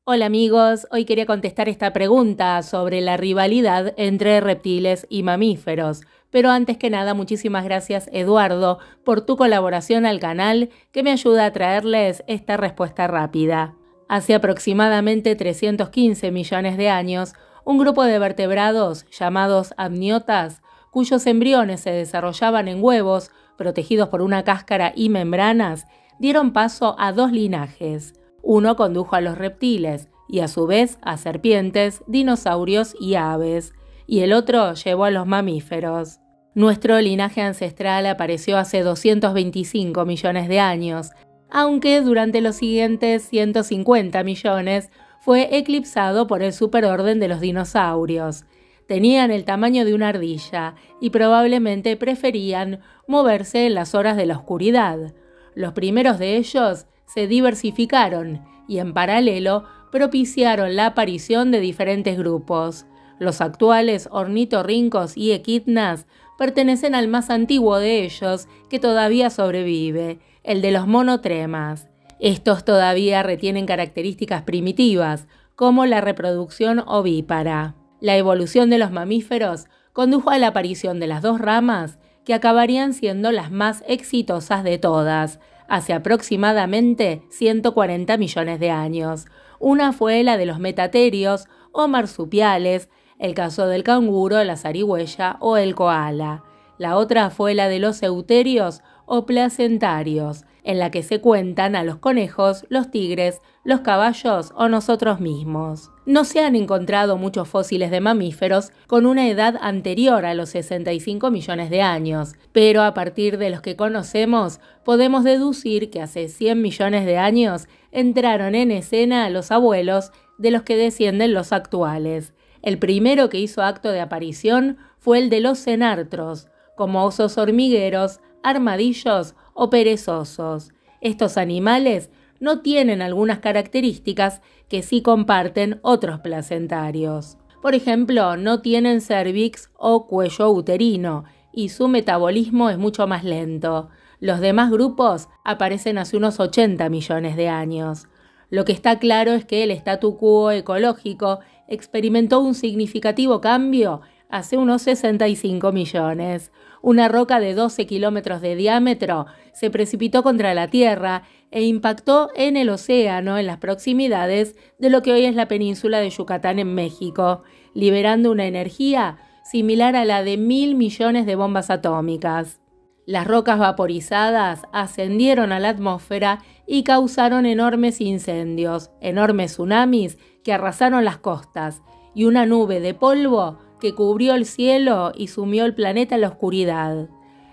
Hola amigos, hoy quería contestar esta pregunta sobre la rivalidad entre reptiles y mamíferos. Pero antes que nada, muchísimas gracias Eduardo por tu colaboración al canal que me ayuda a traerles esta respuesta rápida. Hace aproximadamente 315 millones de años, un grupo de vertebrados llamados amniotas, cuyos embriones se desarrollaban en huevos protegidos por una cáscara y membranas, dieron paso a dos linajes. Uno condujo a los reptiles y a su vez a serpientes, dinosaurios y aves, y el otro llevó a los mamíferos. Nuestro linaje ancestral apareció hace 225 millones de años, aunque durante los siguientes 150 millones fue eclipsado por el superorden de los dinosaurios. Tenían el tamaño de una ardilla y probablemente preferían moverse en las horas de la oscuridad. Los primeros de ellos se diversificaron y en paralelo propiciaron la aparición de diferentes grupos. Los actuales ornitorrincos y equidnas pertenecen al más antiguo de ellos que todavía sobrevive, el de los monotremas. Estos todavía retienen características primitivas, como la reproducción ovípara. La evolución de los mamíferos condujo a la aparición de las dos ramas que acabarían siendo las más exitosas de todas, hace aproximadamente 140 millones de años. Una fue la de los metaterios o marsupiales, el caso del canguro, la zarigüeya o el koala. La otra fue la de los euterios o placentarios, en la que se cuentan a los conejos, los tigres, los caballos o nosotros mismos. No se han encontrado muchos fósiles de mamíferos con una edad anterior a los 65 millones de años, pero a partir de los que conocemos podemos deducir que hace 100 millones de años entraron en escena los abuelos de los que descienden los actuales. El primero que hizo acto de aparición fue el de los cenartros, como osos hormigueros, armadillos o perezosos. Estos animales no tienen algunas características que sí comparten otros placentarios. Por ejemplo, no tienen cérvix o cuello uterino y su metabolismo es mucho más lento. Los demás grupos aparecen hace unos 80 millones de años. Lo que está claro es que el statu quo ecológico experimentó un significativo cambio hace unos 65 millones. Una roca de 12 kilómetros de diámetro se precipitó contra la Tierra e impactó en el océano en las proximidades de lo que hoy es la península de Yucatán en México, liberando una energía similar a la de 1.000 millones de bombas atómicas. Las rocas vaporizadas ascendieron a la atmósfera y causaron enormes incendios, enormes tsunamis que arrasaron las costas y una nube de polvo que cubrió el cielo y sumió el planeta en la oscuridad.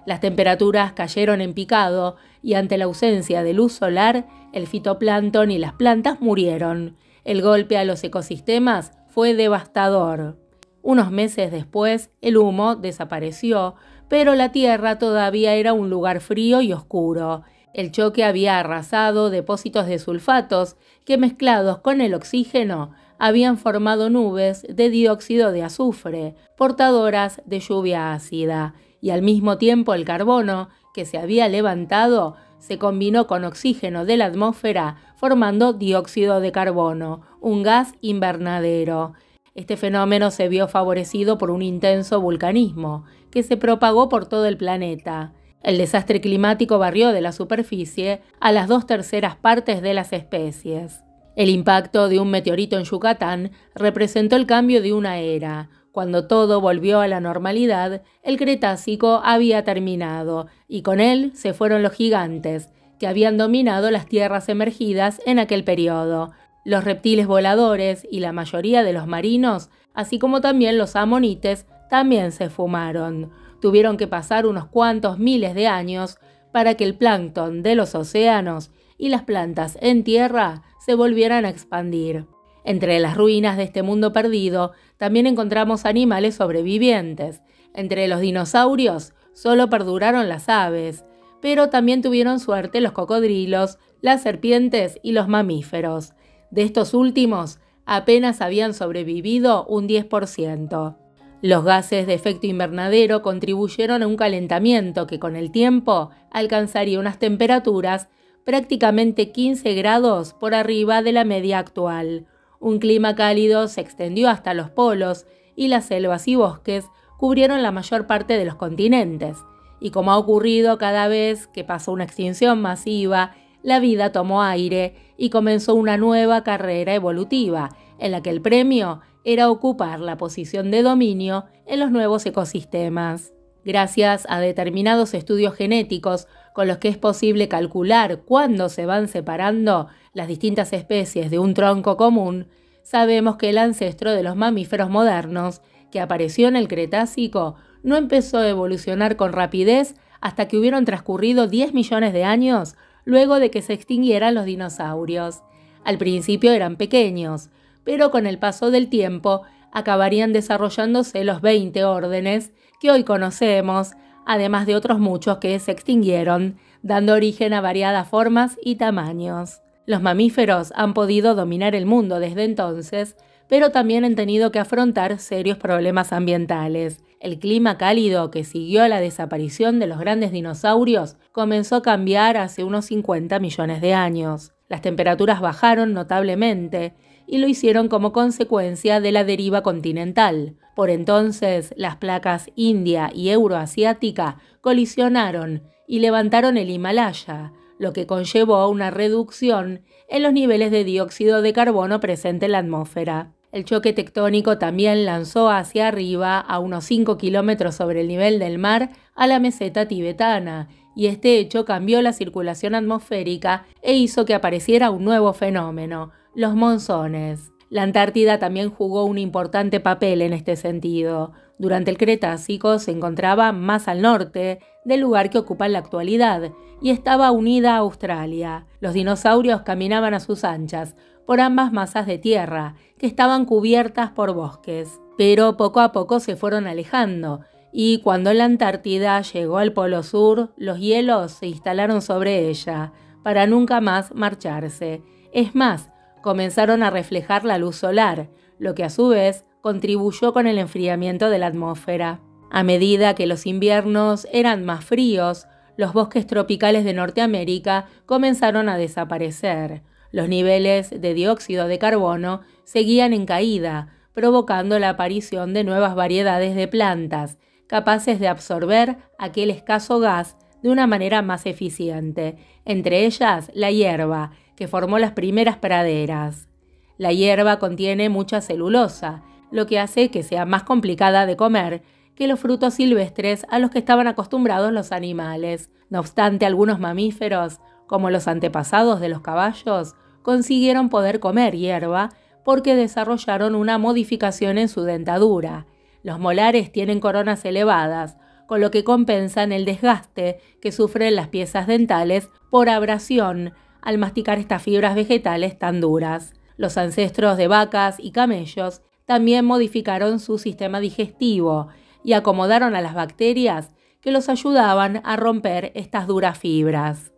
Las temperaturas cayeron en picado y ante la ausencia de luz solar, el fitoplancton y las plantas murieron. El golpe a los ecosistemas fue devastador. Unos meses después, el humo desapareció, pero la Tierra todavía era un lugar frío y oscuro. El choque había arrasado depósitos de sulfatos que, mezclados con el oxígeno, habían formado nubes de dióxido de azufre, portadoras de lluvia ácida, y al mismo tiempo el carbono, que se había levantado, se combinó con oxígeno de la atmósfera, formando dióxido de carbono, un gas invernadero. Este fenómeno se vio favorecido por un intenso vulcanismo, que se propagó por todo el planeta. El desastre climático barrió de la superficie a las 2/3 partes de las especies. El impacto de un meteorito en Yucatán representó el cambio de una era. Cuando todo volvió a la normalidad, el Cretácico había terminado, y con él se fueron los gigantes, que habían dominado las tierras emergidas en aquel periodo. Los reptiles voladores y la mayoría de los marinos, así como también los amonites, también se esfumaron. Tuvieron que pasar unos cuantos miles de años para que el plancton de los océanos y las plantas en tierra se volvieran a expandir. Entre las ruinas de este mundo perdido también encontramos animales sobrevivientes. Entre los dinosaurios solo perduraron las aves, pero también tuvieron suerte los cocodrilos, las serpientes y los mamíferos. De estos últimos apenas habían sobrevivido un 10%. Los gases de efecto invernadero contribuyeron a un calentamiento que con el tiempo alcanzaría unas temperaturas prácticamente 15 grados por arriba de la media actual, Un clima cálido se extendió hasta los polos y las selvas y bosques cubrieron la mayor parte de los continentes. Y como ha ocurrido cada vez que pasó una extinción masiva, la vida tomó aire y comenzó una nueva carrera evolutiva, en la que el premio era ocupar la posición de dominio en los nuevos ecosistemas. Gracias a determinados estudios genéticos con los que es posible calcular cuándo se van separando las distintas especies de un tronco común, sabemos que el ancestro de los mamíferos modernos, que apareció en el Cretácico, no empezó a evolucionar con rapidez hasta que hubieron transcurrido 10 millones de años luego de que se extinguieran los dinosaurios. Al principio eran pequeños, pero con el paso del tiempo acabarían desarrollándose los 20 órdenes que hoy conocemos, además de otros muchos que se extinguieron, dando origen a variadas formas y tamaños. Los mamíferos han podido dominar el mundo desde entonces, pero también han tenido que afrontar serios problemas ambientales. El clima cálido que siguió a la desaparición de los grandes dinosaurios comenzó a cambiar hace unos 50 millones de años. Las temperaturas bajaron notablemente y lo hicieron como consecuencia de la deriva continental. Por entonces, las placas India y Euroasiática colisionaron y levantaron el Himalaya, lo que conllevó a una reducción en los niveles de dióxido de carbono presente en la atmósfera. El choque tectónico también lanzó hacia arriba, a unos 5 kilómetros sobre el nivel del mar, a la meseta tibetana, y este hecho cambió la circulación atmosférica e hizo que apareciera un nuevo fenómeno, los monzones. La Antártida también jugó un importante papel en este sentido. Durante el Cretácico se encontraba más al norte del lugar que ocupa en la actualidad y estaba unida a Australia. Los dinosaurios caminaban a sus anchas por ambas masas de tierra, que estaban cubiertas por bosques. Pero poco a poco se fueron alejando, y cuando la Antártida llegó al Polo Sur, los hielos se instalaron sobre ella, para nunca más marcharse. Es más, comenzaron a reflejar la luz solar, lo que a su vez contribuyó con el enfriamiento de la atmósfera. A medida que los inviernos eran más fríos, los bosques tropicales de Norteamérica comenzaron a desaparecer. Los niveles de dióxido de carbono seguían en caída, provocando la aparición de nuevas variedades de plantas, capaces de absorber aquel escaso gas de una manera más eficiente, entre ellas la hierba, que formó las primeras praderas. La hierba contiene mucha celulosa, lo que hace que sea más complicada de comer que los frutos silvestres a los que estaban acostumbrados los animales. No obstante, algunos mamíferos, como los antepasados de los caballos, consiguieron poder comer hierba porque desarrollaron una modificación en su dentadura. Los molares tienen coronas elevadas, con lo que compensan el desgaste que sufren las piezas dentales por abrasión al masticar estas fibras vegetales tan duras. Los ancestros de vacas y camellos también modificaron su sistema digestivo y acomodaron a las bacterias que los ayudaban a romper estas duras fibras.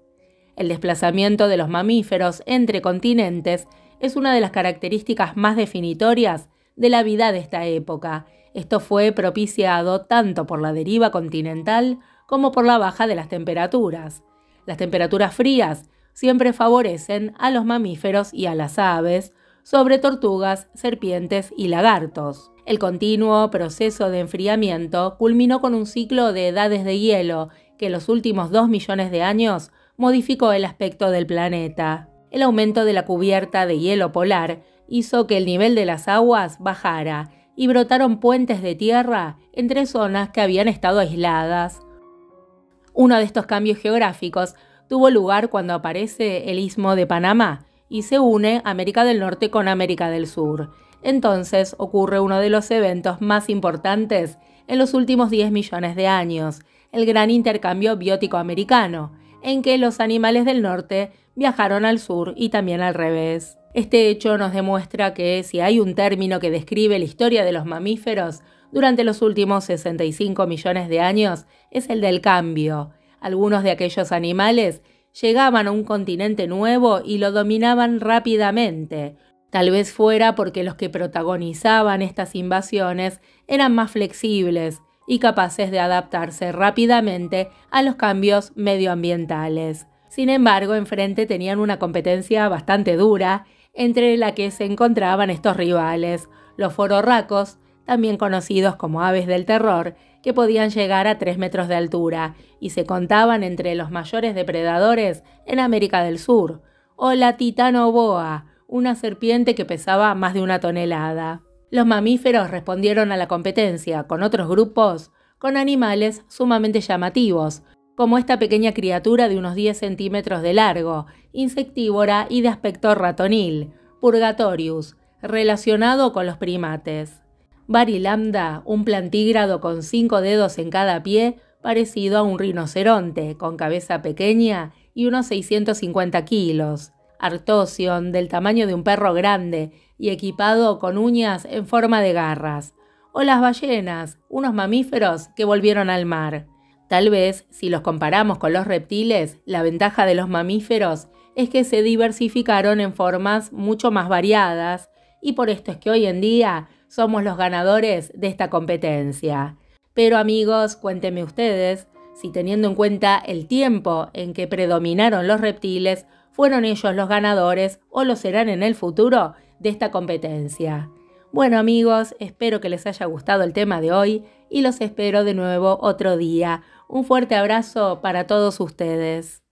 El desplazamiento de los mamíferos entre continentes es una de las características más definitorias de la vida de esta época. Esto fue propiciado tanto por la deriva continental como por la baja de las temperaturas. Las temperaturas frías siempre favorecen a los mamíferos y a las aves, sobre tortugas, serpientes y lagartos. El continuo proceso de enfriamiento culminó con un ciclo de edades de hielo que en los últimos 2 millones de años modificó el aspecto del planeta. El aumento de la cubierta de hielo polar hizo que el nivel de las aguas bajara y brotaron puentes de tierra entre zonas que habían estado aisladas. Uno de estos cambios geográficos tuvo lugar cuando aparece el Istmo de Panamá y se une América del Norte con América del Sur. Entonces ocurre uno de los eventos más importantes en los últimos 10 millones de años, el gran intercambio biótico americano, en que los animales del norte viajaron al sur y también al revés. Este hecho nos demuestra que si hay un término que describe la historia de los mamíferos durante los últimos 65 millones de años, es el del cambio. Algunos de aquellos animales llegaban a un continente nuevo y lo dominaban rápidamente. Tal vez fuera porque los que protagonizaban estas invasiones eran más flexibles y capaces de adaptarse rápidamente a los cambios medioambientales. Sin embargo, enfrente tenían una competencia bastante dura entre la que se encontraban estos rivales, los fororracos, también conocidos como aves del terror, que podían llegar a 3 metros de altura y se contaban entre los mayores depredadores en América del Sur, o la titanoboa, una serpiente que pesaba más de 1 tonelada. Los mamíferos respondieron a la competencia con otros grupos con animales sumamente llamativos, como esta pequeña criatura de unos 10 centímetros de largo, insectívora y de aspecto ratonil, Purgatorius, relacionado con los primates. Barilambda, un plantígrado con 5 dedos en cada pie, parecido a un rinoceronte, con cabeza pequeña y unos 650 kilos. Arctocion, del tamaño de un perro grande y equipado con uñas en forma de garras. O las ballenas, unos mamíferos que volvieron al mar. Tal vez, si los comparamos con los reptiles, la ventaja de los mamíferos es que se diversificaron en formas mucho más variadas, y por esto es que hoy en día somos los ganadores de esta competencia. Pero amigos, cuéntenme ustedes si, teniendo en cuenta el tiempo en que predominaron los reptiles, fueron ellos los ganadores o lo serán en el futuro de esta competencia. Bueno amigos, espero que les haya gustado el tema de hoy y los espero de nuevo otro día. Un fuerte abrazo para todos ustedes.